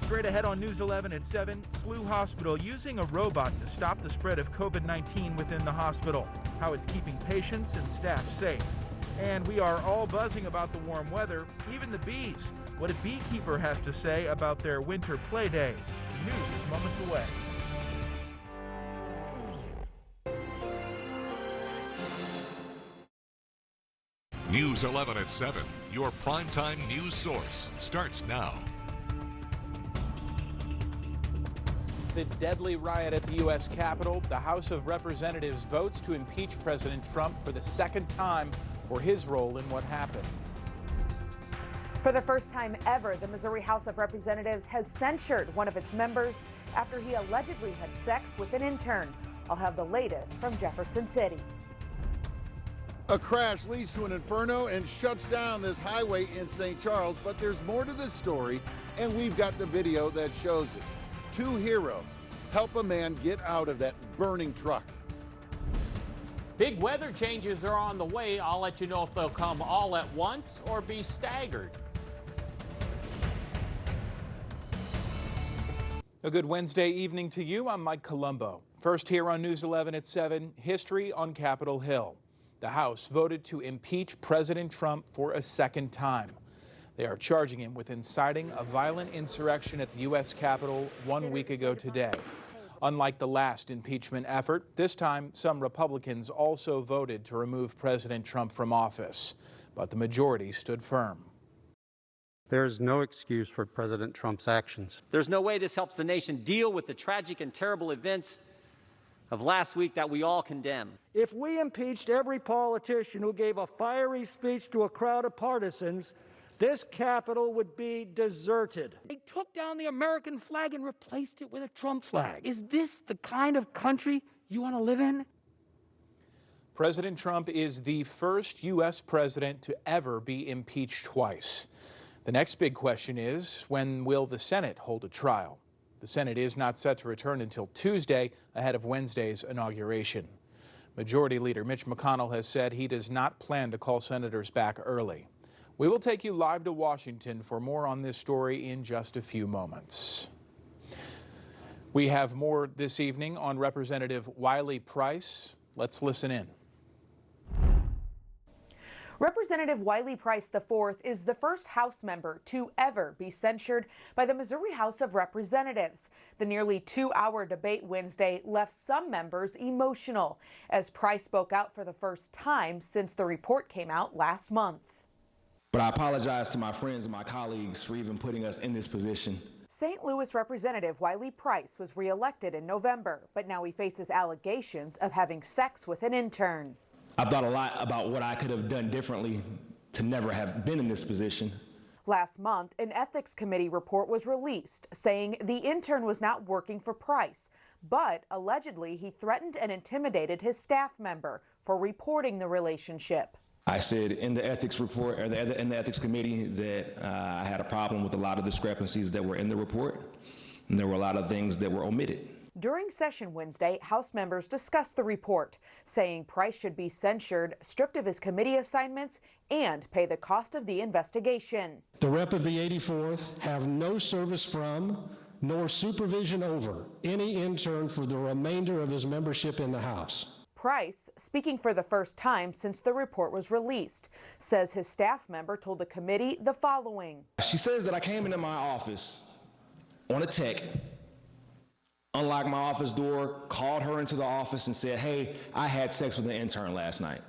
Straight ahead on News 11 at 7, SLU Hospital using a robot to stop the spread of COVID-19 within the hospital, how it's keeping patients and staff safe. And we are all buzzing about the warm weather, even the bees. What a beekeeper has to say about their winter play days. News is moments away. News 11 at 7, your primetime news source, starts now. The deadly riot at the U.S. Capitol. The House of Representatives votes to impeach President Trump for the second time for his role in what happened. For the first time ever, the Missouri House of Representatives has censured one of its members after he allegedly had sex with an intern. I'll have the latest from Jefferson City. A crash leads to an inferno and shuts down this highway in St. Charles, but there's more to this story, and we've got the video that shows it. Two heroes help a man get out of that burning truck. Big weather changes are on the way. I'll let you know if they'll come all at once or be staggered. A good Wednesday evening to you. I'm Mike Colombo. First here on News 11 at 7, history on Capitol Hill. The House voted to impeach President Trump for a second time. They are charging him with inciting a violent insurrection at the U.S. Capitol 1 week ago today. Unlike the last impeachment effort, this time some Republicans also voted to remove President Trump from office, but the majority stood firm. There is no excuse for President Trump's actions. There's no way this helps the nation deal with the tragic and terrible events of last week that we all condemn. If we impeached every politician who gave a fiery speech to a crowd of partisans, this Capitol would be deserted. They took down the American flag and replaced it with a Trump flag. Is this the kind of country you want to live in? President Trump is the first U.S. president to ever be impeached twice. The next big question is, when will the Senate hold a trial? The Senate is not set to return until Tuesday, ahead of Wednesday's inauguration. Majority Leader Mitch McConnell has said he does not plan to call senators back early. We will take you live to Washington for more on this story in just a few moments. We have more this evening on Representative Wiley Price. Let's listen in. Representative Wiley Price IV is the first House member to ever be censured by the Missouri House of Representatives. The nearly 2-hour debate Wednesday left some members emotional as Price spoke out for the first time since the report came out last month. But I apologize to my friends and my colleagues for even putting us in this position. St. Louis Representative Wiley Price was reelected in November, but now he faces allegations of having sex with an intern. I've thought a lot about what I could have done differently to never have been in this position. Last month, an ethics committee report was released saying the intern was not working for Price, but allegedly he threatened and intimidated his staff member for reporting the relationship. I said in the ethics report, or in the ethics committee, that I had a problem with a lot of discrepancies that were in the report, and there were a lot of things that were omitted. During session Wednesday, House members discussed the report, saying Price should be censured, stripped of his committee assignments, and pay the cost of the investigation. The rep of the 84th have no service from nor supervision over any intern for the remainder of his membership in the House. Price, speaking for the first time since the report was released, says his staff member told the committee the following. She says that I came into my office on a tech, unlocked my office door, called her into the office and said, hey, I had sex with an intern last night.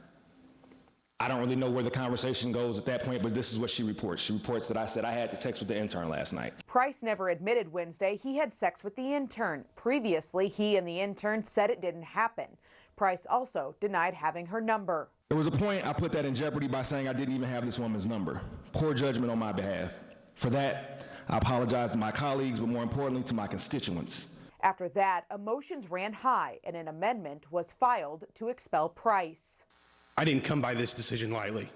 I don't really know where the conversation goes at that point, but this is what she reports. She reports that I said I had sex with the intern last night. Price never admitted Wednesday he had sex with the intern. Previously, he and the intern said it didn't happen. Price also denied having her number. There was a point I put that in jeopardy by saying I didn't even have this woman's number. Poor judgment on my behalf. For that, I apologize to my colleagues, but more importantly to my constituents. After that, emotions ran high and an amendment was filed to expel Price. I didn't come by this decision lightly.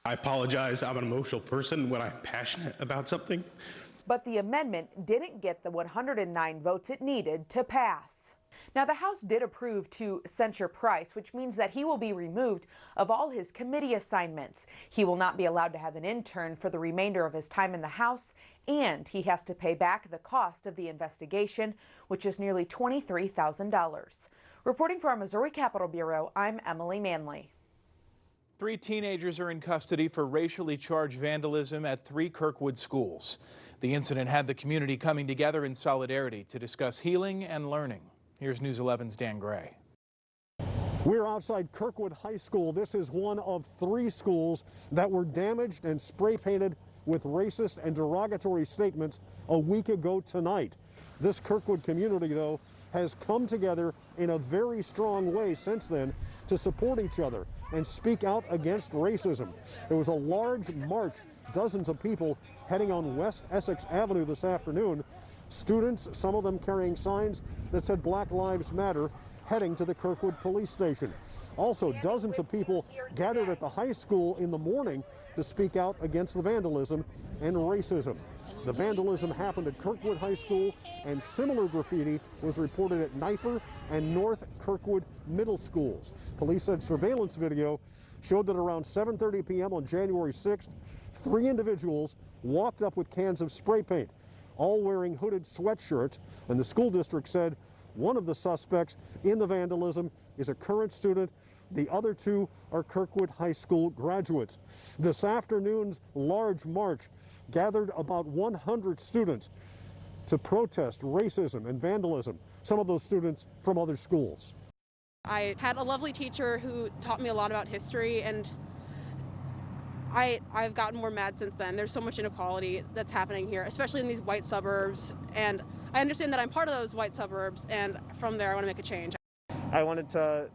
I apologize. I'm an emotional person when I'm passionate about something. But the amendment didn't get the 109 votes it needed to pass. Now, the House did approve to censure Price, which means that he will be removed of all his committee assignments. He will not be allowed to have an intern for the remainder of his time in the House, and he has to pay back the cost of the investigation, which is nearly $23,000. Reporting for our Missouri Capitol Bureau, I'm Emily Manley. 3 teenagers are in custody for racially charged vandalism at 3 Kirkwood schools. The incident had the community coming together in solidarity to discuss healing and learning. Here's News 11's Dan Gray. We're outside Kirkwood High School. This is one of 3 schools that were damaged and spray painted with racist and derogatory statements a week ago tonight. This Kirkwood community, though, has come together in a very strong way since then to support each other and speak out against racism. There was a large march, dozens of people heading on West Essex Avenue this afternoon. Students, some of them carrying signs that said Black Lives Matter, heading to the Kirkwood police station. Also, dozens of people gathered at the high school in the morning to speak out against the vandalism and racism. The vandalism happened at Kirkwood High School, and similar graffiti was reported at Knifer and North Kirkwood Middle Schools. Police said surveillance video showed that around 7:30 p.m. on January 6th, 3 individuals walked up with cans of spray paint, all wearing hooded sweatshirts, and the school district said one of the suspects in the vandalism is a current student. The other 2 are Kirkwood High School graduates. This afternoon's large march gathered about 100 students to protest racism and vandalism, some of those students from other schools. I had a lovely teacher who taught me a lot about history, and I've gotten more mad since then. There's so much inequality that's happening here, especially in these white suburbs, and I understand that I'm part of those white suburbs, and from there I want to make a change. I wanted to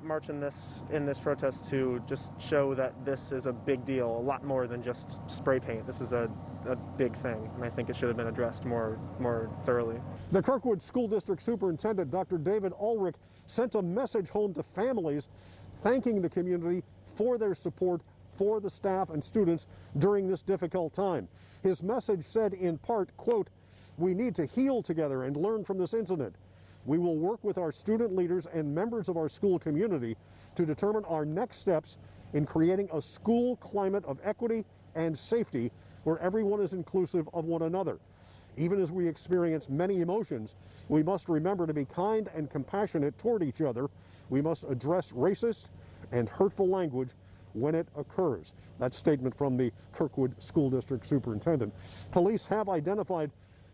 march in this protest to just show that this is a big deal, a lot more than just spray paint. This is a big thing, and I think it should have been addressed more thoroughly. The Kirkwood School District Superintendent, Dr. David Ulrich, sent a message home to families thanking the community for their support for the staff and students during this difficult time. His message said in part, quote, "We need to heal together and learn from this incident. We will work with our student leaders and members of our school community to determine our next steps in creating a school climate of equity and safety where everyone is inclusive of one another. Even as we experience many emotions, we must remember to be kind and compassionate toward each other. We must address racist and hurtful language when it occurs." That statement from the Kirkwood School District Superintendent. Police have identified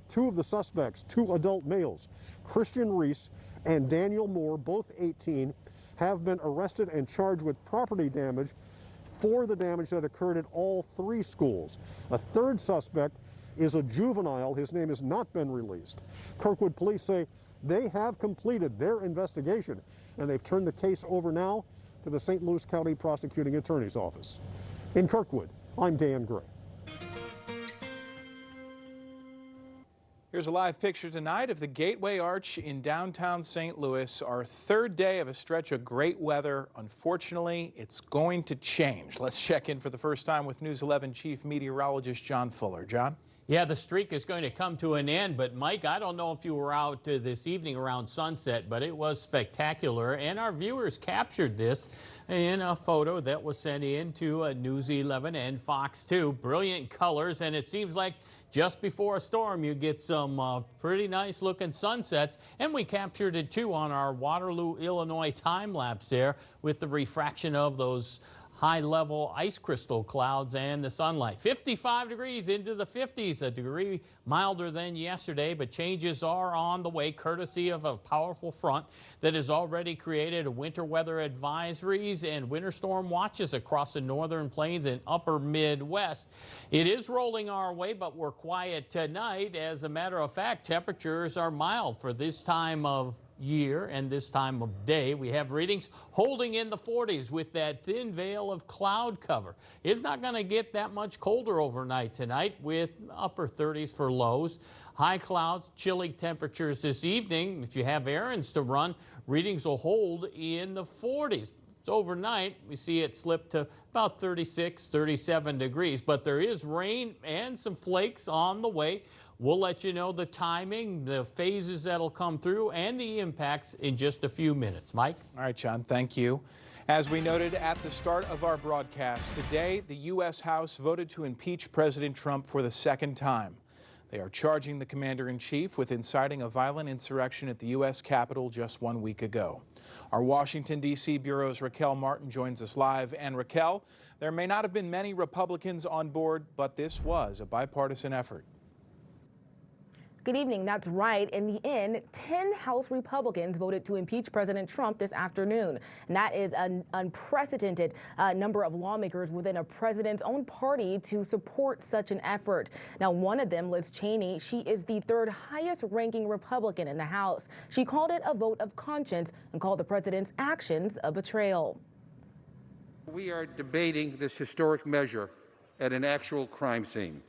2 of the suspects, 2 adult males. Christian Reese and Daniel Moore, both 18, have been arrested and charged with property damage for the damage that occurred at all 3 schools. A 3rd suspect is a juvenile. His name has not been released. Kirkwood police say they have completed their investigation, and they've turned the case over now to the St. Louis County Prosecuting Attorney's Office. In Kirkwood, I'm Dan Gray. Here's a live picture tonight of the Gateway Arch in downtown St. Louis. Our 3rd day of a stretch of great weather. Unfortunately, it's going to change. Let's check in for the first time with News 11 Chief Meteorologist John Fuller. John? Yeah, the streak is going to come to an end, but Mike, I don't know if you were out this evening around sunset, but it was spectacular, and our viewers captured this in a photo that was sent in to News 11 and Fox 2. Brilliant colors, and it seems like just before a storm you get some pretty nice looking sunsets, and we captured it too on our Waterloo, Illinois time lapse there with the refraction of those high-level ice crystal clouds and the sunlight. 55 degrees into the 50s, a degree milder than yesterday, but changes are on the way courtesy of a powerful front that has already created winter weather advisories and winter storm watches across the northern plains and upper Midwest. It is rolling our way, but we're quiet tonight. As a matter of fact, temperatures are mild for this time of year and this time of day. We have readings holding in the 40s with that thin veil of cloud cover. It's not going to get that much colder overnight tonight with upper 30s for lows. High clouds, chilly temperatures this evening. If you have errands to run, readings will hold in the 40s. So overnight, we see it slip to about 36, 37 degrees, but there is rain and some flakes on the way. We'll let you know the timing, the phases that'll come through, and the impacts in just a few minutes. Mike? All right, John, thank you. As we noted at the start of our broadcast, today the U.S. House voted to impeach President Trump for the second time. They are charging the commander-in-chief with inciting a violent insurrection at the U.S. Capitol just 1 week ago. Our Washington, D.C. Bureau's Raquel Martin joins us live. And Raquel, there may not have been many Republicans on board, but this was a bipartisan effort. Good evening. That's right. In the end, 10 House Republicans voted to impeach President Trump this afternoon. And that is an unprecedented number of lawmakers within a president's own party to support such an effort. Now, one of them, Liz Cheney, she is the third highest ranking Republican in the House. She called it a vote of conscience and called the president's actions a betrayal. We are debating this historic measure at an actual crime scene.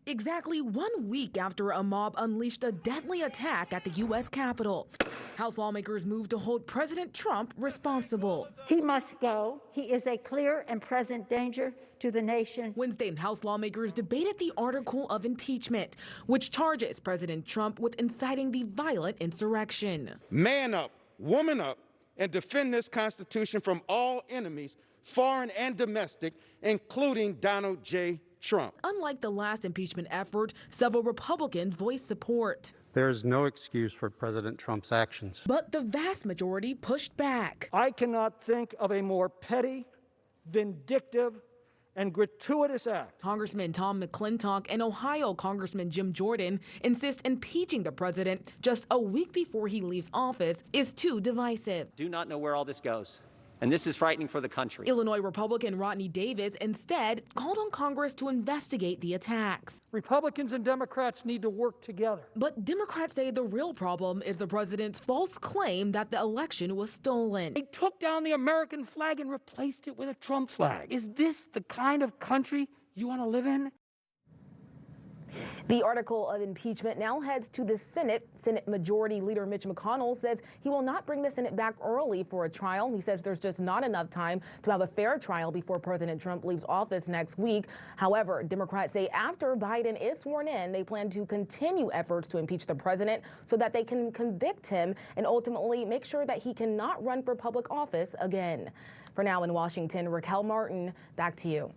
Exactly 1 week after a mob unleashed a deadly attack at the U.S. Capitol, House lawmakers moved to hold President Trump responsible. He must go. He is a clear and present danger to the nation. Wednesday, House lawmakers debated the article of impeachment, which charges President Trump with inciting the violent insurrection. Man up, woman up, and defend this Constitution from all enemies, foreign and domestic, including Donald J. Trump. Unlike the last impeachment effort, several Republicans voiced support. There is no excuse for President Trump's actions. But the vast majority pushed back. I cannot think of a more petty, vindictive, and gratuitous act. Congressman Tom McClintock and Ohio Congressman Jim Jordan insist impeaching the president just a week before he leaves office is too divisive. Do not know where all this goes. And this is frightening for the country. Illinois Republican Rodney Davis instead called on Congress to investigate the attacks. Republicans and Democrats need to work together. But Democrats say the real problem is the president's false claim that the election was stolen. They took down the American flag and replaced it with a Trump flag. Is this the kind of country you want to live in? The article of impeachment now heads to the Senate. Senate Majority Leader Mitch McConnell says he will not bring the Senate back early for a trial. He says there's just not enough time to have a fair trial before President Trump leaves office next week. However, Democrats say after Biden is sworn in, they plan to continue efforts to impeach the president so that they can convict him and ultimately make sure that he cannot run for public office again. For now in Washington, Raquel Martin, back to you.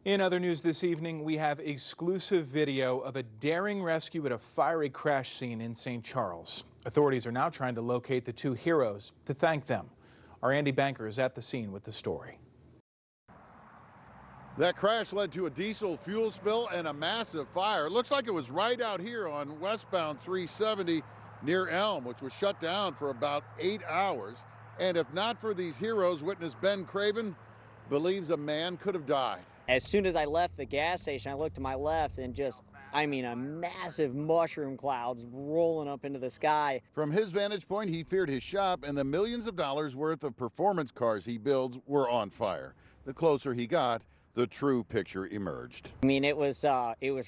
In other news this evening, we have exclusive video of a daring rescue at a fiery crash scene in St. Charles. Authorities are now trying to locate the two heroes to thank them. Our Andy Banker is at the scene with the story. That crash led to a diesel fuel spill and a massive fire. Looks like it was right out here on westbound 370 near Elm, which was shut down for about 8 hours. And if not for these heroes, witness Ben Craven believes a man could have died. As soon as I left the gas station, I looked to my left and a massive mushroom clouds rolling up into the sky. From his vantage point, he feared his shop and the millions of dollars worth of performance cars he builds were on fire. The closer he got, the true picture emerged. I mean, it was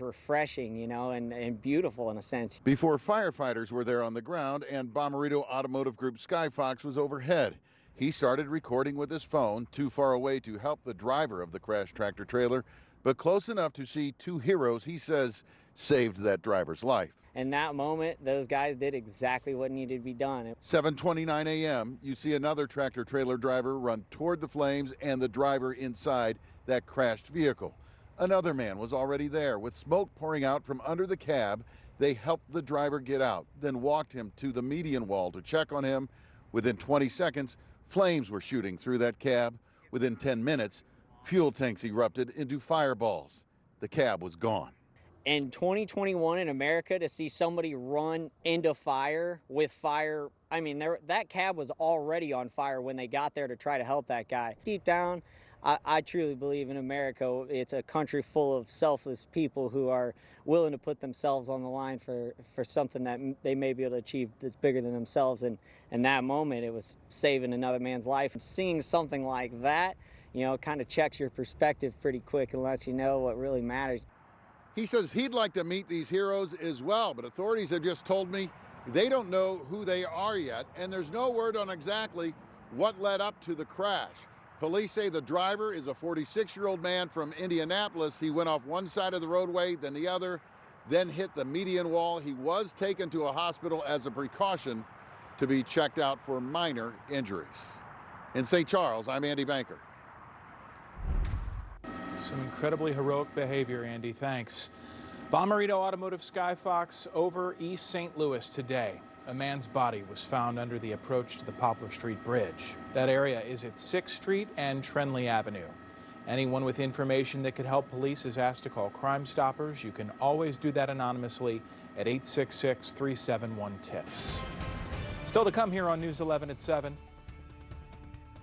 refreshing, you know, and beautiful in a sense. Before firefighters were there on the ground and Bommarito Automotive Group Skyfox was overhead. He started recording with his phone, too far away to help the driver of the crashed tractor trailer, but close enough to see two heroes he says saved that driver's life. In that moment, those guys did exactly what needed to be done. 7:29 a.m., you see another tractor trailer driver run toward the flames and the driver inside that crashed vehicle. Another man was already there with smoke pouring out from under the cab. They helped the driver get out, then walked him to the median wall to check on him. Within 20 seconds, flames were shooting through that cab. Within 10 minutes, fuel tanks erupted into fireballs. The cab was gone. In 2021 in America, to see somebody run into fire with fire, I mean, that cab was already on fire when they got there to try to help that guy. Deep down, I truly believe in America, it's a country full of selfless people who are willing to put themselves on the line for something that they may be able to achieve that's bigger than themselves. And in that moment, it was saving another man's life. Seeing something like that, you know, kind of checks your perspective pretty quick and lets you know what really matters. He says he'd like to meet these heroes as well, but authorities have just told me they don't know who they are yet, and there's no word on exactly what led up to the crash. Police say the driver is a 46-year-old man from Indianapolis. He went off one side of the roadway, then the other. then hit the median wall. He was taken to a hospital as a precaution to be checked out for minor injuries. In St. Charles, I'm Andy Banker. Some incredibly heroic behavior, Andy. Thanks. Bommarito Automotive Skyfox over East St. Louis today. A man's body was found under the approach to the Poplar Street Bridge. That area is at 6th Street and Trenley Avenue. Anyone with information that could help police is asked to call Crime Stoppers. You can always do that anonymously at 866-371-TIPS. Still to come here on News 11 at 7.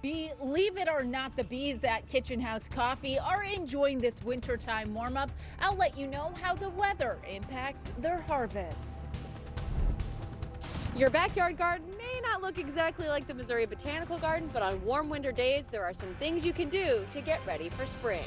Believe it or not, the bees at Kitchen House Coffee are enjoying this wintertime warm-up. I'll let you know how the weather impacts their harvest. Your backyard garden may not look exactly like the Missouri Botanical Garden, but on warm winter days, there are some things you can do to get ready for spring.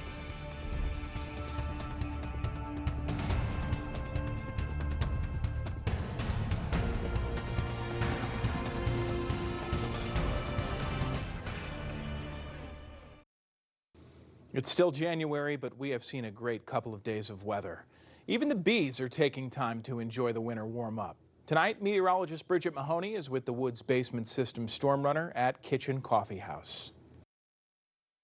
It's still January, but we have seen a great couple of days of weather. Even the bees are taking time to enjoy the winter warm-up. Tonight, meteorologist Brigit Mahoney is with the Woods Basement System storm runner at Kitchen Coffee House.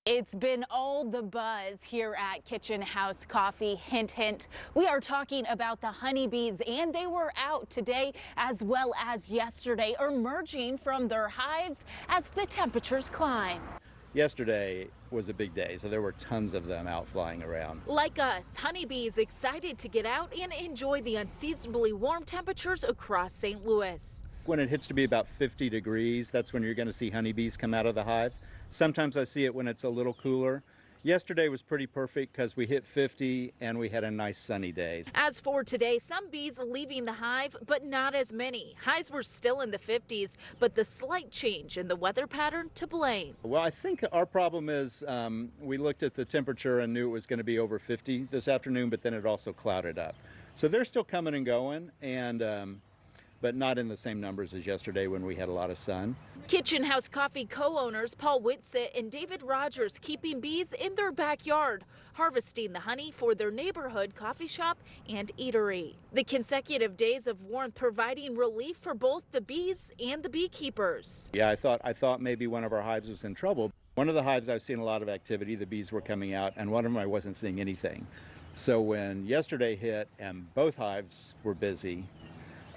It's been all the buzz here at Kitchen House Coffee. Hint, hint. We are talking about the honeybees, and they were out today as well as yesterday, emerging from their hives as the temperatures climb. Yesterday was a big day, so there were tons of them out flying around. Like us, honeybees excited to get out and enjoy the unseasonably warm temperatures across St. Louis. When it hits to be about 50 degrees, that's when you're going to see honeybees come out of the hive. Sometimes I see it when it's a little cooler. Yesterday was pretty perfect because we hit 50 and we had a nice sunny day. As for today, some bees leaving the hive, but not as many. Highs were still in the 50s, but the slight change in the weather pattern to blame. Well, I think our problem is we looked at the temperature and knew it was going to be over 50 this afternoon, but then it also clouded up. So they're still coming and going, and but not in the same numbers as yesterday when we had a lot of sun. Kitchen House Coffee co-owners Paul Whitsitt and David Rogers keeping bees in their backyard, harvesting the honey for their neighborhood coffee shop and eatery. The consecutive days of warmth providing relief for both the bees and the beekeepers. Yeah, I thought maybe one of our hives was in trouble. One of the hives I've seen a lot of activity, the bees were coming out, and one of them I wasn't seeing anything. So when yesterday hit and both hives were busy,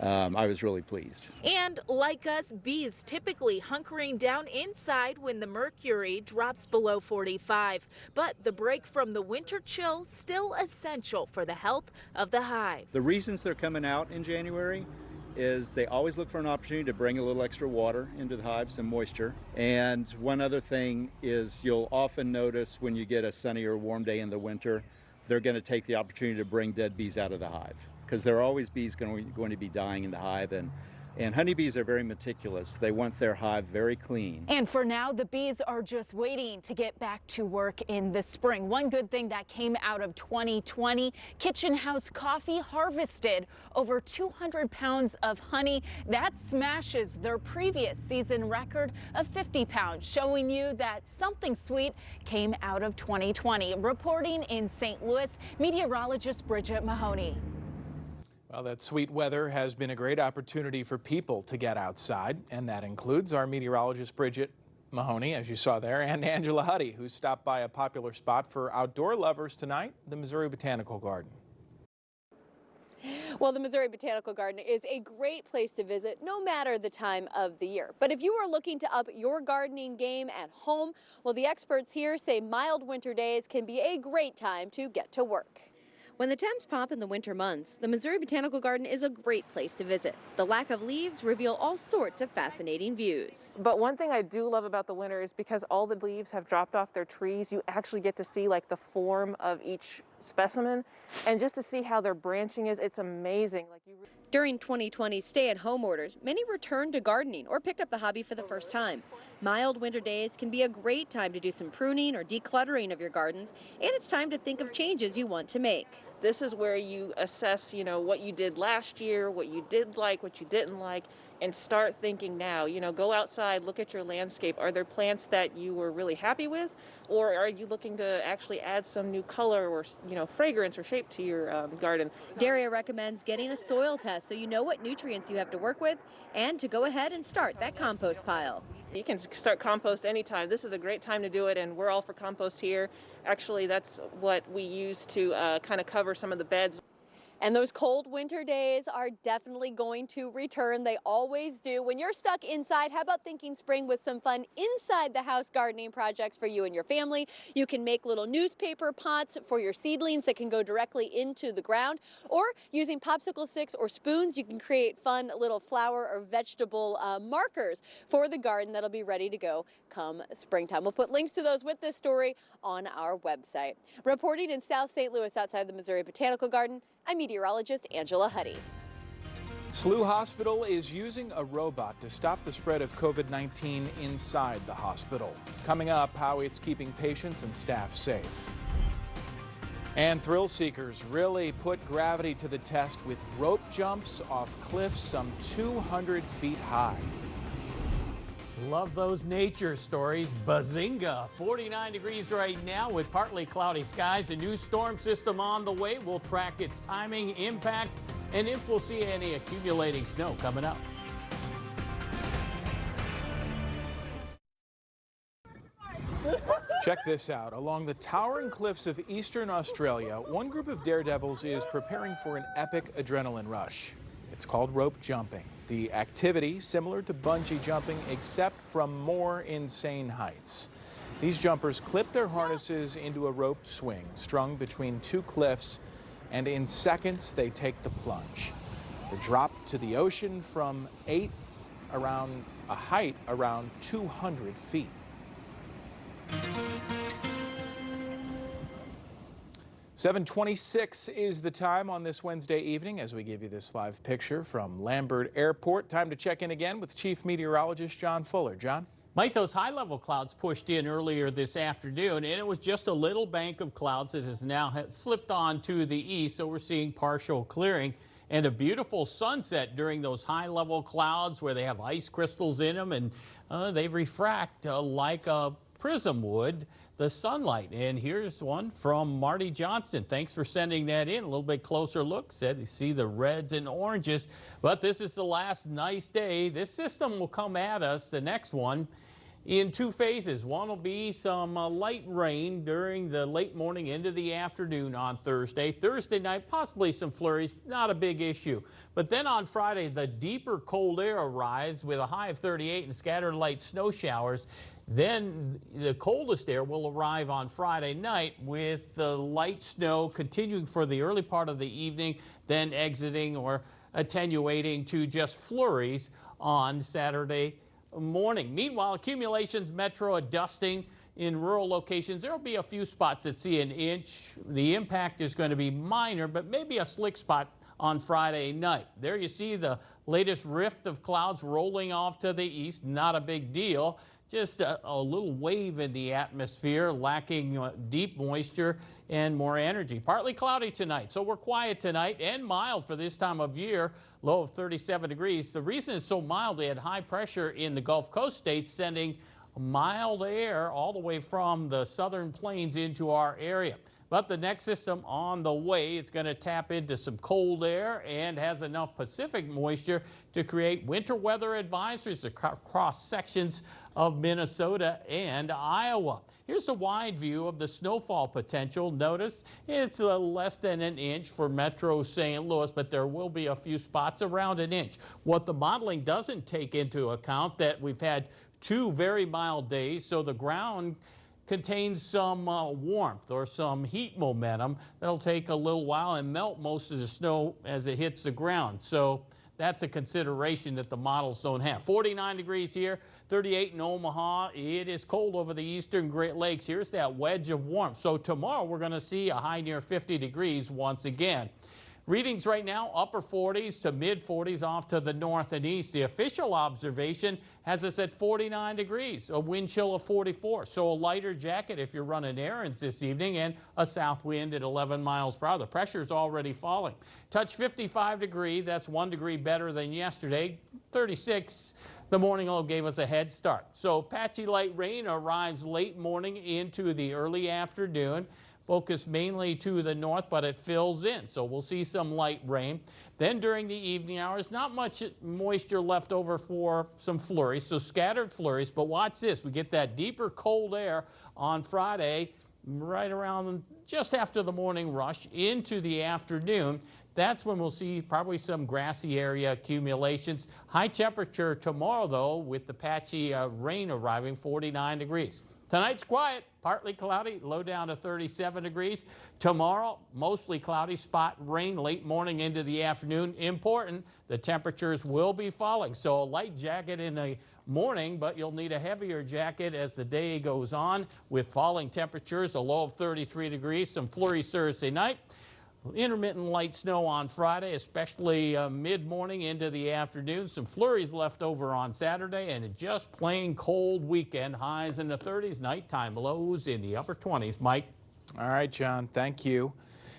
I was really pleased. And like us, bees typically hunkering down inside when the mercury drops below 45. But the break from the winter chill still essential for the health of the hive. The reasons they're coming out in January is they always look for an opportunity to bring a little extra water into the hive, some moisture. And one other thing is you'll often notice when you get a sunny or warm day in the winter, they're going to take the opportunity to bring dead bees out of the hive, because there are always bees going to be dying in the hive, and honeybees are very meticulous. They want their hive very clean. And for now, the bees are just waiting to get back to work in the spring. One good thing that came out of 2020, Kitchen House Coffee harvested over 200 pounds of honey. That smashes their previous season record of 50 pounds, showing you that something sweet came out of 2020. Reporting in St. Louis, meteorologist Brigit Mahoney. Well, that sweet weather has been a great opportunity for people to get outside, and that includes our meteorologist Brigit Mahoney, as you saw there, and Angela Hutti, who stopped by a popular spot for outdoor lovers tonight, the Missouri Botanical Garden. Well, the Missouri Botanical Garden is a great place to visit no matter the time of the year. But if you are looking to up your gardening game at home, well, the experts here say mild winter days can be a great time to get to work. When the temps pop in the winter months, the Missouri Botanical Garden is a great place to visit. The lack of leaves reveal all sorts of fascinating views. But one thing I do love about the winter is because all the leaves have dropped off their trees, you actually get to see like the form of each specimen, and just to see how their branching is, it's amazing. During 2020's stay-at-home orders, many returned to gardening or picked up the hobby for the first time. Mild winter days can be a great time to do some pruning or decluttering of your gardens, and it's time to think of changes you want to make. This is where you assess, what you did last year, what you did like, what you didn't like, and start thinking now. You know, go outside, look at your landscape. Are there plants that you were really happy with, or are you looking to actually add some new color or, you know, fragrance or shape to your garden? Daria recommends getting a soil test so you know what nutrients you have to work with and to go ahead and start that compost pile. You can start compost anytime. This is a great time to do it, and we're all for compost here. Actually, that's what we use to kind of cover some of the beds. And those cold winter days are definitely going to return. They always do. When you're stuck inside, how about thinking spring with some fun inside the house gardening projects for you and your family? You can make little newspaper pots for your seedlings that can go directly into the ground, or using popsicle sticks or spoons, you can create fun little flower or vegetable markers for the garden that'll be ready to go come springtime. We'll put links to those with this story on our website. Reporting in South St. Louis outside the Missouri Botanical Garden, I'm meteorologist Angela Hutti. SLU Hospital is using a robot to stop the spread of COVID-19 inside the hospital. Coming up, how it's keeping patients and staff safe. And thrill seekers really put gravity to the test with rope jumps off cliffs some 200 feet high. Love those nature stories. Bazinga! 49 degrees right now with partly cloudy skies. A new storm system on the way. We'll track its timing, impacts, and if we'll see any accumulating snow coming up. Check this out. Along the towering cliffs of eastern Australia, one group of daredevils is preparing for an epic adrenaline rush. It's called rope jumping. The activity similar to bungee jumping, except from more insane heights. These jumpers clip their harnesses into a rope swing strung between two cliffs, and in seconds they take the plunge. The drop to the ocean from a height around 200 feet. .26 is the time on this Wednesday evening as we give you this live picture from Lambert Airport. Time to check in again with Chief Meteorologist John Fuller. John? Mike, those high-level clouds pushed in earlier this afternoon, and it was just a little bank of clouds that has now slipped on to the east, so we're seeing partial clearing and a beautiful sunset during those high-level clouds where they have ice crystals in them, and they refract like a prism would the sunlight. And here's one from Marty Johnson. Thanks for sending that in. A little bit closer look. Said you see the reds and oranges, but this is the last nice day. This system will come at us, the next one, in two phases. One will be some light rain during the late morning into the afternoon on Thursday. Thursday night, possibly some flurries, not a big issue. But then on Friday, the deeper cold air arrives with a high of 38 and scattered light snow showers. Then the coldest air will arrive on Friday night with the light snow continuing for the early part of the evening, then exiting or attenuating to just flurries on Saturday morning. Meanwhile, accumulations, metro, a dusting in rural locations. There will be a few spots that see an inch. The impact is going to be minor, but maybe a slick spot on Friday night. There you see the latest rift of clouds rolling off to the east. Not a big deal. Just a little wave in the atmosphere, lacking deep moisture and more energy. Partly cloudy tonight, so we're quiet tonight and mild for this time of year. Low of 37 degrees. The reason it's so mild, we had high pressure in the Gulf Coast states sending mild air all the way from the southern plains into our area. But the next system on the way, it's going to tap into some cold air and has enough Pacific moisture to create winter weather advisories across sections of Minnesota and Iowa. Here's a wide view of the snowfall potential. Notice it's less than an inch for Metro St. Louis, but there will be a few spots around an inch. What the modeling doesn't take into account that we've had two very mild days, so the ground contains some warmth or some heat momentum that'll take a little while and melt most of the snow as it hits the ground. So that's a consideration that the models don't have. 49 degrees here, 38 in Omaha. It is cold over the eastern Great Lakes. Here's that wedge of warmth. So tomorrow we're going to see a high near 50 degrees once again. Readings right now, upper 40s to mid 40s off to the north and east. The official observation has us at 49 degrees, a wind chill of 44. So a lighter jacket if you're running errands this evening, and a south wind at 11 miles per hour. The pressure's already falling. Touch 55 degrees. That's 1 degree better than yesterday. 36. The morning low gave us a head start. So patchy light rain arrives late morning into the early afternoon. Focused mainly to the north, but it fills in, so we'll see some light rain. Then during the evening hours, not much moisture left over for some flurries, so scattered flurries. But watch this, we get that deeper cold air on Friday, right around just after the morning rush into the afternoon. That's when we'll see probably some grassy area accumulations. High temperature tomorrow, though, with the patchy rain arriving, 49 degrees. Tonight's quiet, partly cloudy, low down to 37 degrees. Tomorrow, mostly cloudy, spot rain late morning into the afternoon. Important, the temperatures will be falling. So a light jacket in the morning, but you'll need a heavier jacket as the day goes on with falling temperatures, a low of 33 degrees, some flurries Thursday night. Intermittent light snow on Friday, especially mid-morning into the afternoon. Some flurries left over on Saturday, and a just plain cold weekend. Highs in the 30s, nighttime lows in the upper 20s. Mike? All right, John, thank you.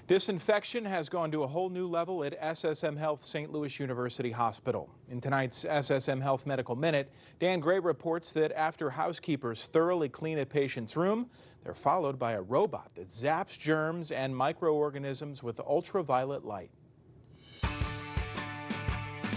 Disinfection has gone to a whole new level at SSM Health St. Louis University Hospital. In tonight's SSM Health Medical Minute, Dan Gray reports that after housekeepers thoroughly clean a patient's room, they're followed by a robot that zaps germs and microorganisms with ultraviolet light.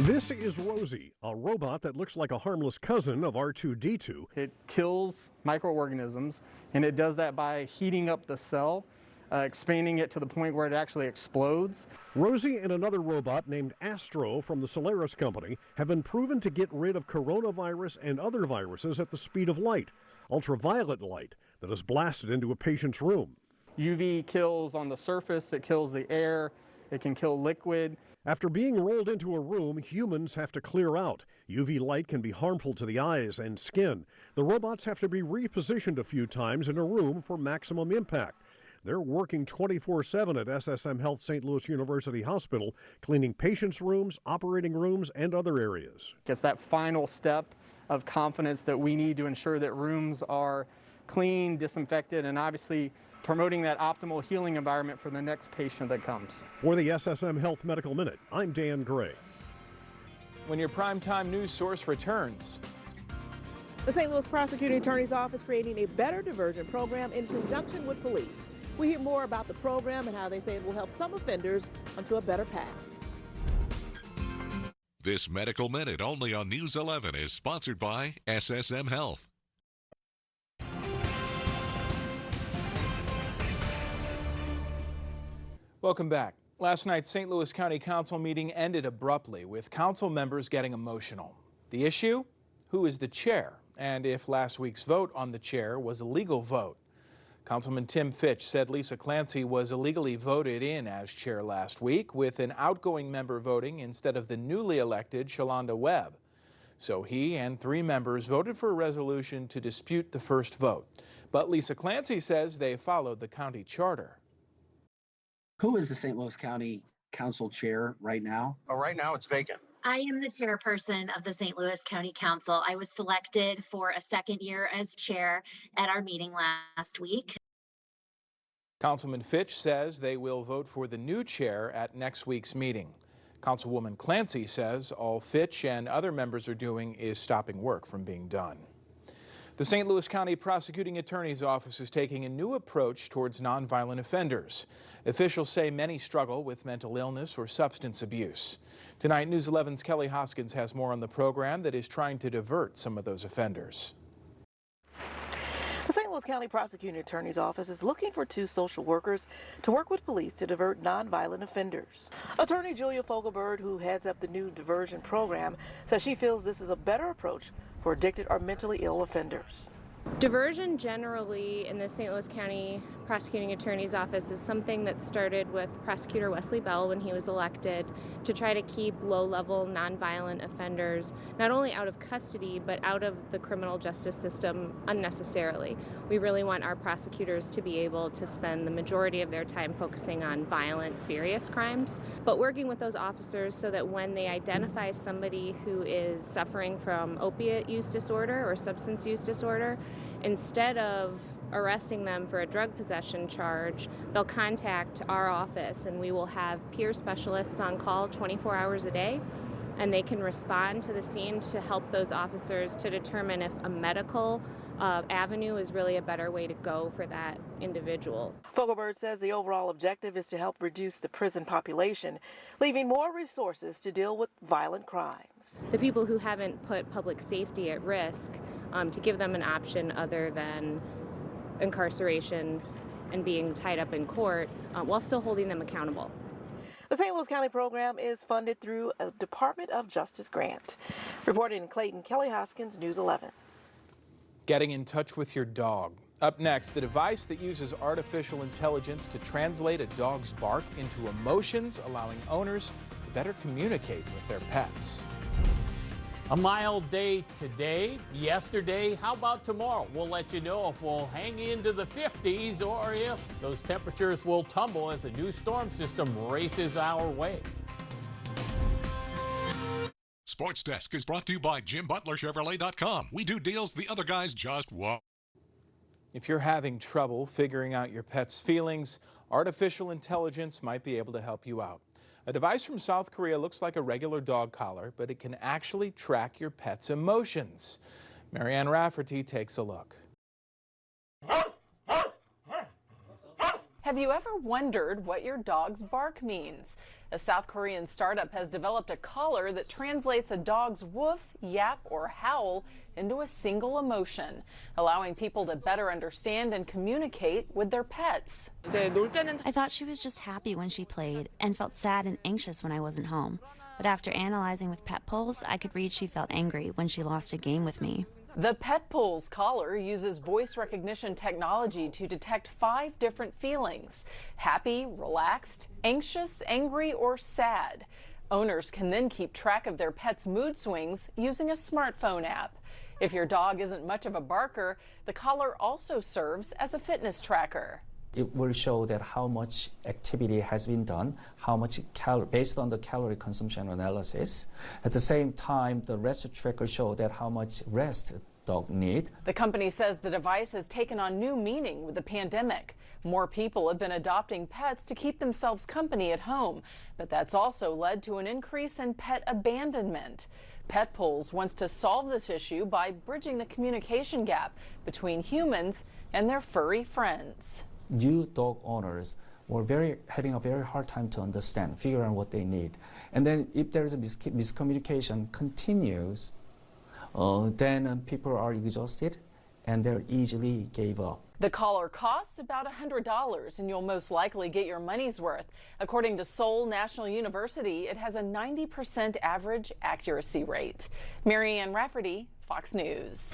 This is Rosie, a robot that looks like a harmless cousin of R2-D2. It kills microorganisms, and it does that by heating up the cell, expanding it to the point where it actually explodes. Rosie and another robot named Astro from the Solaris company have been proven to get rid of coronavirus and other viruses at the speed of light, ultraviolet light, that is blasted into a patient's room. UV kills on the surface, it kills the air, it can kill liquid. After being rolled into a room, humans have to clear out. UV light can be harmful to the eyes and skin. The robots have to be repositioned a few times in a room for maximum impact. They're working 24/7 at SSM Health St. Louis University Hospital, cleaning patients' rooms, operating rooms, and other areas. It's that final step of confidence that we need to ensure that rooms are clean, disinfected, and obviously promoting that optimal healing environment for the next patient that comes. For the SSM Health Medical Minute, I'm Dan Gray. When your primetime news source returns. The St. Louis Prosecuting Attorney's Office creating a better diversion program in conjunction with police. We hear more about the program and how they say it will help some offenders onto a better path. This Medical Minute, only on News 11, is sponsored by SSM Health. Welcome back. Last night's St. Louis County Council meeting ended abruptly, with council members getting emotional. The issue? Who is the chair? And if last week's vote on the chair was a legal vote. Councilman Tim Fitch said Lisa Clancy was illegally voted in as chair last week, with an outgoing member voting instead of the newly elected Shalonda Webb. So he and 3 members voted for a resolution to dispute the first vote. But Lisa Clancy says they followed the county charter. Who is the St. Louis County Council chair right now? Oh, right now it's vacant. I am the chairperson of the St. Louis County Council. I was selected for a second year as chair at our meeting last week. Councilman Fitch says they will vote for the new chair at next week's meeting. Councilwoman Clancy says all Fitch and other members are doing is stopping work from being done. The St. Louis County Prosecuting Attorney's Office is taking a new approach towards nonviolent offenders. Officials say many struggle with mental illness or substance abuse. Tonight, News 11's Kelley Hoskins has more on the program that is trying to divert some of those offenders. The St. Louis County Prosecuting Attorney's Office is looking for 2 social workers to work with police to divert nonviolent offenders. Attorney Julia Fogelberg, who heads up the new diversion program, says she feels this is a better approach for addicted or mentally ill offenders. Diversion generally in the St. Louis County Prosecuting Attorney's Office is something that started with Prosecutor Wesley Bell when he was elected to try to keep low-level nonviolent offenders not only out of custody but out of the criminal justice system unnecessarily. We really want our prosecutors to be able to spend the majority of their time focusing on violent, serious crimes, but working with those officers so that when they identify somebody who is suffering from opiate use disorder or substance use disorder, instead of arresting them for a drug possession charge, they'll contact our office and we will have peer specialists on call 24 hours a day, and they can respond to the scene to help those officers to determine if a medical avenue is really a better way to go for that individual. Fogelberg says the overall objective is to help reduce the prison population, leaving more resources to deal with violent crimes. The people who haven't put public safety at risk, to give them an option other than incarceration and being tied up in court while still holding them accountable. The St. Louis County program is funded through a Department of Justice grant. Reporting in Clayton, Kelley, Hoskins, News 11. Getting in touch with your dog. Up next, the device that uses artificial intelligence to translate a dog's bark into emotions, allowing owners to better communicate with their pets. A mild day today, yesterday, how about tomorrow? We'll let you know if we'll hang into the 50s or if those temperatures will tumble as a new storm system races our way. Sports Desk is brought to you by JimButlerChevrolet.com. We do deals the other guys just won't. If you're having trouble figuring out your pet's feelings, artificial intelligence might be able to help you out. A device from South Korea looks like a regular dog collar, but it can actually track your pet's emotions. Marianne Rafferty takes a look. Have you ever wondered what your dog's bark means? A South Korean startup has developed a collar that translates a dog's woof, yap, or howl into a single emotion, allowing people to better understand and communicate with their pets. I thought she was just happy when she played and felt sad and anxious when I wasn't home. But after analyzing with Pet Pulse, I could read she felt angry when she lost a game with me. The Pet Pulse collar uses voice recognition technology to detect 5 different feelings: happy, relaxed, anxious, angry, or sad. Owners can then keep track of their pet's mood swings using a smartphone app. If your dog isn't much of a barker, the collar also serves as a fitness tracker. It will show that how much activity has been done, how much based on the calorie consumption analysis. At the same time, the rest tracker show that how much rest dog need. The company says the device has taken on new meaning with the pandemic. More people have been adopting pets to keep themselves company at home, but that's also led to an increase in pet abandonment. Pet Pulse wants to solve this issue by bridging the communication gap between humans and their furry friends. New dog owners were having a very hard time to understand, figure out what they need. And then if there is a miscommunication continues, then people are exhausted and they easily gave up. The collar costs about $100 and you'll most likely get your money's worth. According to Seoul National University, it has a 90% average accuracy rate. Marianne Rafferty, Fox News.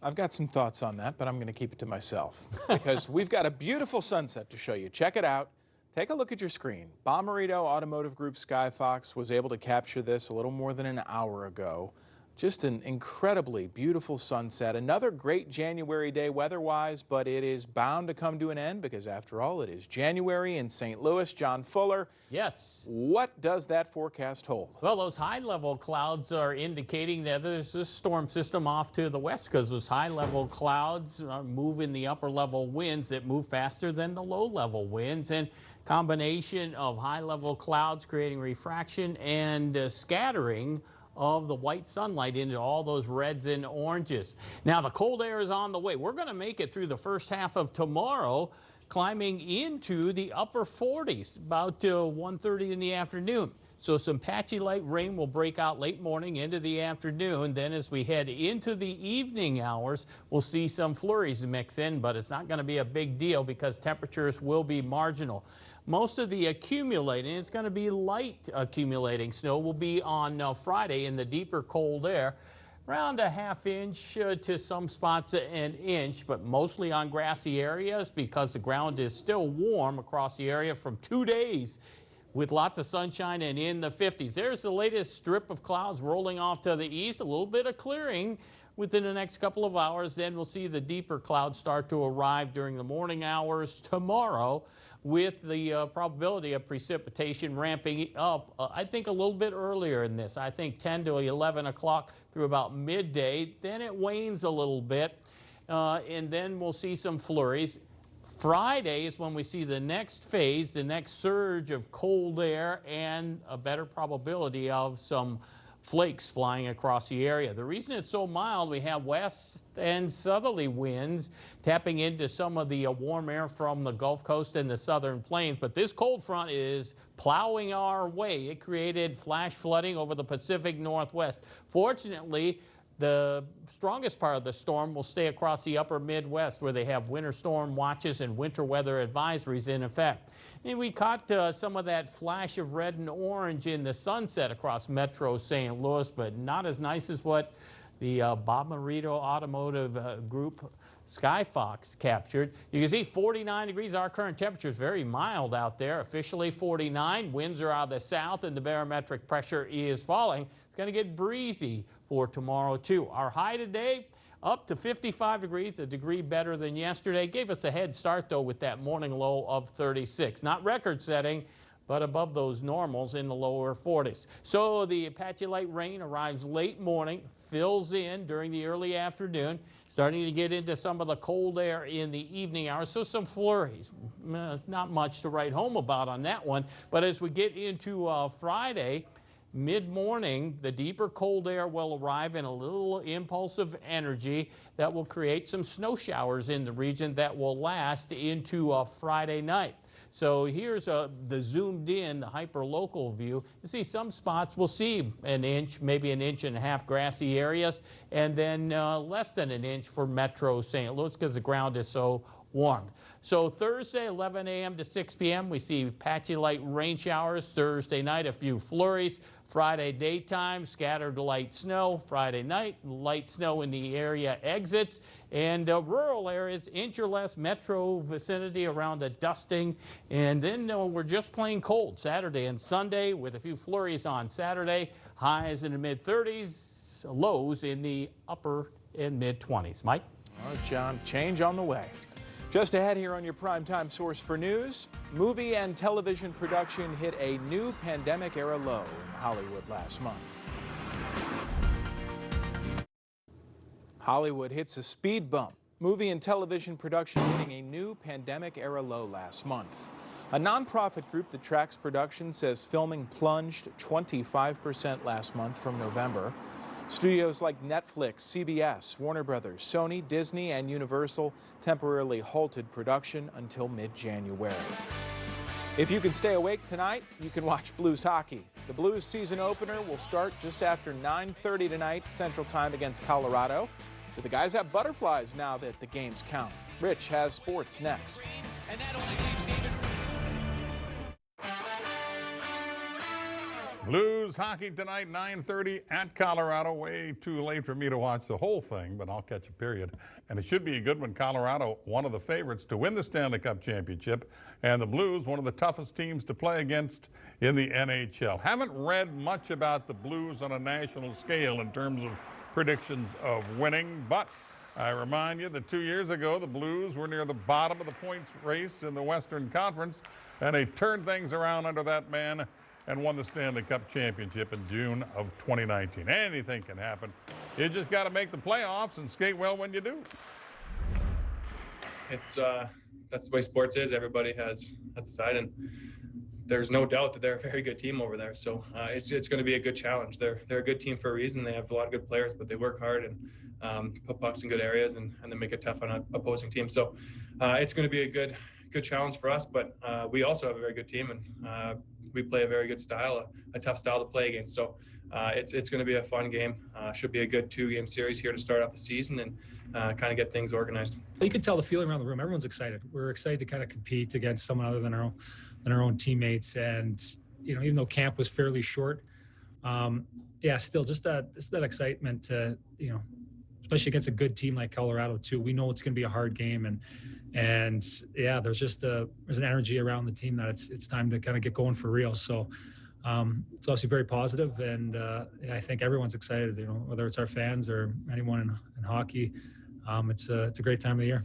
I've got some thoughts on that, but I'm going to keep it to myself because we've got a beautiful sunset to show you. Check it out. Take a look at your screen. Bommarito Automotive Group Skyfox was able to capture this a little more than an hour ago. Just an incredibly beautiful sunset. Another great January day weather-wise, but it is bound to come to an end because, after all, it is January in St. Louis. John Fuller. Yes. What does that forecast hold? Well, those high-level clouds are indicating that there's a storm system off to the west because those high-level clouds move in the upper-level winds that move faster than the low-level winds. And combination of high-level clouds creating refraction and scattering of the white sunlight into all those reds and oranges. Now the cold air is on the way. We're going to make it through the first half of tomorrow, climbing into the upper 40s about 1:30 in the afternoon. So some patchy light rain will break out late morning into the afternoon. Then as we head into the evening hours, we'll see some flurries mix in, but it's not going to be a big deal because temperatures will be marginal. Most of the accumulating, it's going to be light accumulating snow, will be on Friday in the deeper cold air. around a ½ inch to some spots an inch, but mostly on grassy areas because the ground is still warm across the area from 2 days with lots of sunshine and in the 50s. There's the latest strip of clouds rolling off to the east, a little bit of clearing within the next couple of hours. Then we'll see the deeper clouds start to arrive during the morning hours tomorrow, with the probability of precipitation ramping up, I think a little bit earlier in this. I think 10 to 11 o'clock through about midday. Then it wanes a little bit, and then we'll see some flurries. Friday is when we see the next phase, the next surge of cold air and a better probability of some flakes flying across the area. The reason it's so mild, we have west and southerly winds tapping into some of the warm air from the Gulf Coast and the southern plains, but this cold front is plowing our way. It created flash flooding over the Pacific Northwest. Fortunately, the strongest part of the storm will stay across the upper Midwest, where they have winter storm watches and winter weather advisories in effect. And we caught some of that flash of red and orange in the sunset across Metro St. Louis, but not as nice as what the Bob Marito Automotive Group Skyfox captured. You can see 49 degrees. Our current temperature is very mild out there, officially 49. Winds are out of the south and the barometric pressure is falling. It's going to get breezy for tomorrow too. Our high today up to 55 degrees, a degree better than yesterday. Gave us a head start though with that morning low of 36. Not record setting, but above those normals in the lower 40s. So the Apache light rain arrives late morning, fills in during the early afternoon, starting to get into some of the cold air in the evening hours. So some flurries, not much to write home about on that one. But as we get into Friday, mid-morning, the deeper cold air will arrive in a little impulse of energy that will create some snow showers in the region that will last into Friday night. So here's the zoomed in, the hyper-local view. You see some spots will see an inch, maybe an inch and a half grassy areas, and then less than an inch for Metro St. Louis because the ground is so warm. So Thursday, 11 a.m. to 6 p.m., we see patchy light rain showers. Thursday night, a few flurries. Friday daytime, scattered light snow. Friday night, light snow in the area exits. And rural areas, inch or less, metro vicinity around a dusting. And then we're just plain cold Saturday and Sunday with a few flurries on Saturday. Highs in the mid-30s, lows in the upper and mid-20s. Mike? All right, John, change on the way. Just ahead here on your primetime source for news, movie and television production hit a new pandemic-era low in Hollywood last month. Hollywood hits a speed bump. Movie and television production hitting a new pandemic-era low last month. A nonprofit group that tracks production says filming plunged 25% last month from November. Studios like Netflix, CBS, Warner Brothers, Sony, Disney, and Universal temporarily halted production until mid-January. If you can stay awake tonight, you can watch Blues hockey. The Blues season opener will start just after 9:30 tonight Central Time against Colorado. But the guys have butterflies now that the games count. Rich has sports next. And that only leaves David. Blues hockey tonight, 9:30 at Colorado. Way too late for me to watch the whole thing, but I'll catch a period. And it should be a good one. Colorado, one of the favorites to win the Stanley Cup championship, and the Blues, one of the toughest teams to play against in the NHL. Haven't read much about the Blues on a national scale in terms of predictions of winning, but I remind you that 2 years ago, the Blues were near the bottom of the points race in the Western Conference, and they turned things around under that man and won the Stanley Cup championship in June of 2019. Anything can happen. You just got to make the playoffs and skate well when you do. It's that's the way sports is. Everybody has a side, and there's no doubt that they're a very good team over there. So it's going to be a good challenge. They're a good team for a reason. They have a lot of good players, but they work hard and put pucks in good areas and they make it tough on an opposing team. So it's going to be a good challenge for us. But we also have a very good team, and we play a very good style, a tough style to play against. So it's going to be a fun game. Should be a good 2-game series here to start off the season and kind of get things organized. You can tell the feeling around the room. Everyone's excited. We're excited to kind of compete against someone other than our own teammates. And, you know, even though camp was fairly short, yeah, still just that excitement to, especially against a good team like Colorado too. We know it's going to be a hard game, and yeah, there's an energy around the team that it's time to kind of get going for real. So it's obviously very positive, and I think everyone's excited. Whether it's our fans or anyone in hockey, it's a great time of the year.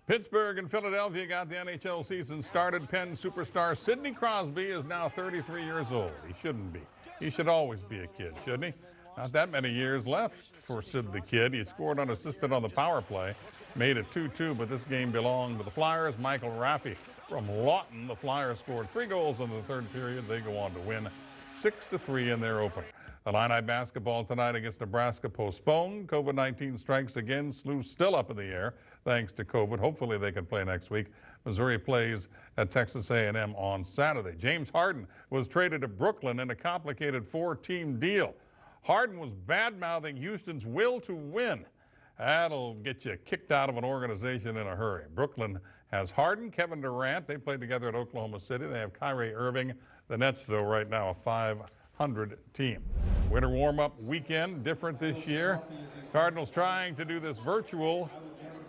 Pittsburgh and Philadelphia got the NHL season started. Penn superstar Sidney Crosby is now 33 years old. He shouldn't be. He should always be a kid, shouldn't he? Not that many years left for Sid the Kid. He scored unassisted on the power play, made it 2-2, but this game belonged to the Flyers. Michael Rafferty from Lawton. The Flyers scored 3 goals in the third period. They go on to win 6-3 in their opener. Illini basketball tonight against Nebraska postponed. COVID-19 strikes again. SLU still up in the air thanks to COVID. Hopefully they can play next week. Missouri plays at Texas A&M on Saturday. James Harden was traded to Brooklyn in a complicated 4-team deal. Harden was bad-mouthing Houston's will to win. That'll get you kicked out of an organization in a hurry. Brooklyn has Harden, Kevin Durant. They played together at Oklahoma City. They have Kyrie Irving. The Nets, though, right now a 500 team. Winter warm-up weekend, different this year. Cardinals trying to do this virtual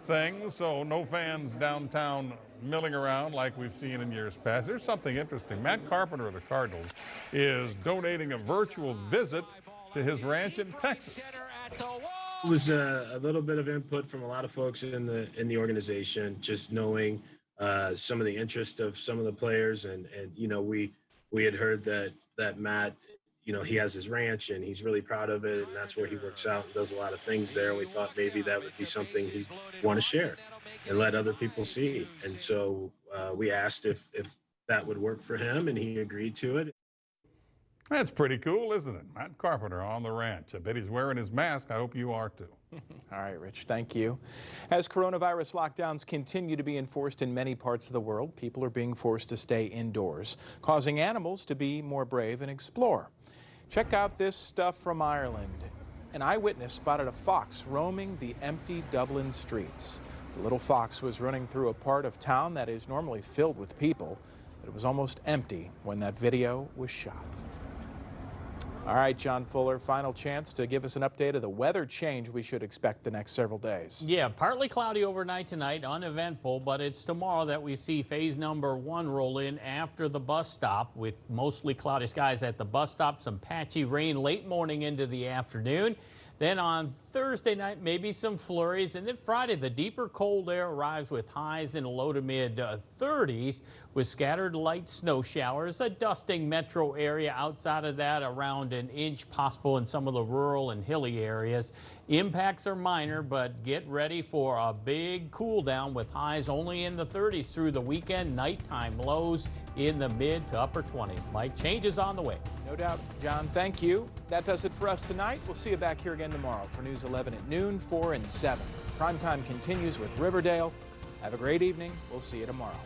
thing, so no fans downtown milling around like we've seen in years past. There's something interesting. Matt Carpenter of the Cardinals is donating a virtual visit to his ranch in Texas. It was a little bit of input from a lot of folks in the organization, just knowing some of the interest of some of the players, and we had heard that Matt, he has his ranch and he's really proud of it, and that's where he works out and does a lot of things there. And we thought maybe that would be something he'd want to share and let other people see. And so we asked if that would work for him, and he agreed to it. That's pretty cool, isn't it? Matt Carpenter on the ranch. I bet he's wearing his mask. I hope you are too. All right, Rich, thank you. As coronavirus lockdowns continue to be enforced in many parts of the world, people are being forced to stay indoors, causing animals to be more brave and explore. Check out this stuff from Ireland. An eyewitness spotted a fox roaming the empty Dublin streets. The little fox was running through a part of town that is normally filled with people, but it was almost empty when that video was shot. All right, John Fuller, final chance to give us an update of the weather change we should expect the next several days. Yeah, partly cloudy overnight tonight, uneventful, but it's tomorrow that we see phase number 1 roll in after the bus stop, with mostly cloudy skies at the bus stop, some patchy rain late morning into the afternoon. Then on Thursday night, maybe some flurries. And then Friday, the deeper cold air arrives with highs in the low to mid 30s with scattered light snow showers, a dusting metro area. Outside of that, around an inch possible in some of the rural and hilly areas. Impacts are minor, but get ready for a big cool down with highs only in the 30s through the weekend. Nighttime lows in the mid to upper 20s. Mike, changes on the way. No doubt. John, thank you. That does it for us tonight. We'll see you back here again tomorrow for News 11 at noon, 4 and 7. Primetime continues with Riverdale. Have a great evening. We'll see you tomorrow.